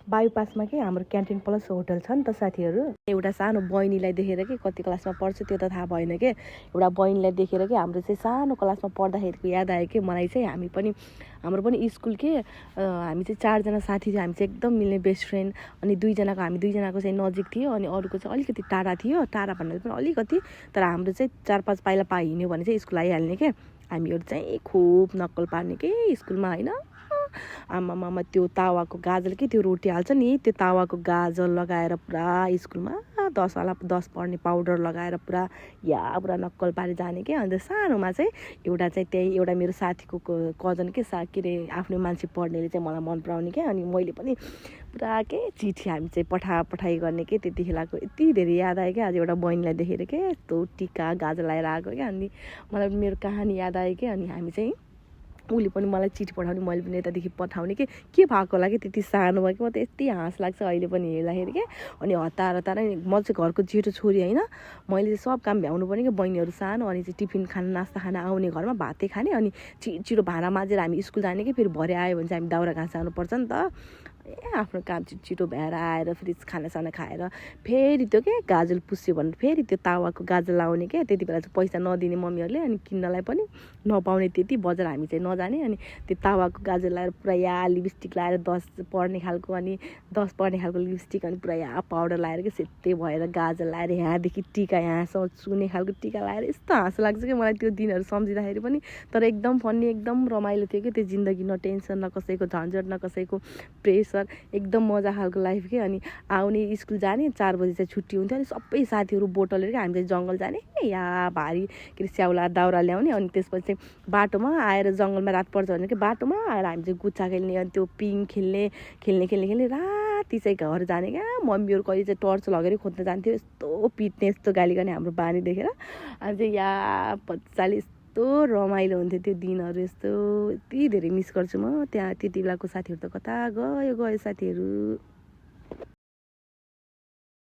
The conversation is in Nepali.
बाइपासमा के हाम्रो क्यान्टिन प्लस होटल छ नि त साथीहरू। एउटा सानो बहिनीलाई देखेर कि कति क्लासमा पढ्छ त्यो त थाहा भएन के, एउटा बहिनीलाई देखेर कि हाम्रो चाहिँ सानो क्लासमा पढ्दाखेरिको याद आयो कि मलाई चाहिँ। हाम्रो पनि स्कुल के हामी चाहिँ 4 जना साथी थियो, हामी चाहिँ एकदम मिल्ने बेस्ट फ्रेन्ड। अनि हामी दुईजनाको चाहिँ नजिक थियो अनि अरूको चाहिँ अलिकति टाढा थियो, टाढा भन्नाले पनि अलिकति। तर हाम्रो चाहिँ 4-5 पाइला हिँड्यो भने चाहिँ स्कुल आइहाल्ने के। हामीहरू चाहिँ खुब नक्कल पार्ने के स्कुलमा होइन। आमामामा त्यो तावाको गाजल के त्यो रोटी हाल्छ नि, त्यो तावाको गाजल लगाएर पुरा स्कुलमा 10 पर्ने पाउडर लगाएर पुरा पुरा नक्कल पारी जाने के। अन्त सानोमा चाहिँ एउटा मेरो साथीको कजन के के अरे आफ्नो मान्छे पढ्नेले चाहिँ मलाई मन पराउने क्या। अनि मैले पनि पुरा के चिठी हामी चाहिँ पठाइ गर्ने के। त्यतिखेरको यति धेरै याद आयो क्या। आज एउटा बहिनीलाई देखेर के यस्तो टिका गाजल लगाएर आएको क्या। अनि मलाई मेरो कहानी याद आयो कि। अनि हामी चाहिँ उसले पनि मलाई चिठी पठाउने, मैले पनि यतादेखि पठाउने के भएको होला कि। त्यति सानो भयो कि म त यति हाँस लाग्छ अहिले पनि हेर्दाखेरि के। अनि हतार म चाहिँ घरको जेठो छोरी होइन, मैले चाहिँ सब काम भ्याउनु पर्ने कि। बहिनीहरू सानो, अनि चाहिँ टिफिन खाना नास्ता खाना आउने घरमा भातै खाने, अनि छिटो भाँडा माझेर हामी स्कुल जाने कि। फेरि भरे आयो भने चाहिँ हामी दाउरा घाँस जानुपर्छ नि त। आफ्नो काम छिटो भएर आएर फेरि खानासाना खाएर फेरि त्यो के गाजल पुस्यो भने फेरि त्यो तावाको गाजल लाउने क्या। त्यति बेला चाहिँ पैसा नदिने मम्मीहरूले, अनि किन्नलाई पनि नपाउने, त्यति बजार हामी चाहिँ नजाने। अनि त्यो तावाको गाजल लगाएर पुरा लिपस्टिक लगाएर 10 पर्ने खालको लिपस्टिक, अनि पुरा पाउडर लगाएर कि सेतै भएर गाजल लगाएर यहाँदेखि टिका यहाँसम्म चुने खालको टिका लगाएर यस्तो हाँसो लाग्छ कि मलाई त्यो दिनहरू सम्झिँदाखेरि पनि। तर एकदम फन्नी, एकदम रमाइलो थियो कि त्यो जिन्दगी। न टेन्सन, न कसैको झन्झट, न कसैको प्रेसर, एकदम मजा खालको लाइफ के। अनि आउने स्कुल जाने 4 बजी चाहिँ छुट्टी हुन्थ्यो। अनि सबै साथीहरू बोटलेर कि हामी चाहिँ जङ्गल जाने भारी के अरे स्याउला दाउरा ल्याउने। अनि त्यसपछि चाहिँ बाटोमा आएर जङ्गलमा रात पर्छ भने कि बाटोमा आएर हामी चाहिँ गुच्चा खेल्ने, अनि त्यो पिङ खेल्ने राति चाहिँ घर जाने क्या। मम्मीहरू कहिले चाहिँ टर्च लगेर खोज्न जान्थ्यो, यस्तो पिट्ने यस्तो गाली गर्ने हाम्रो बानी देखेर। अनि चाहिँ पच्चाले यस्तो रमाइलो हुन्थ्यो त्यो दिनहरू। यस्तो यति धेरै मिस गर्छु म त्यहाँ। त्यति बेलाको साथीहरू त कता गयो साथीहरू।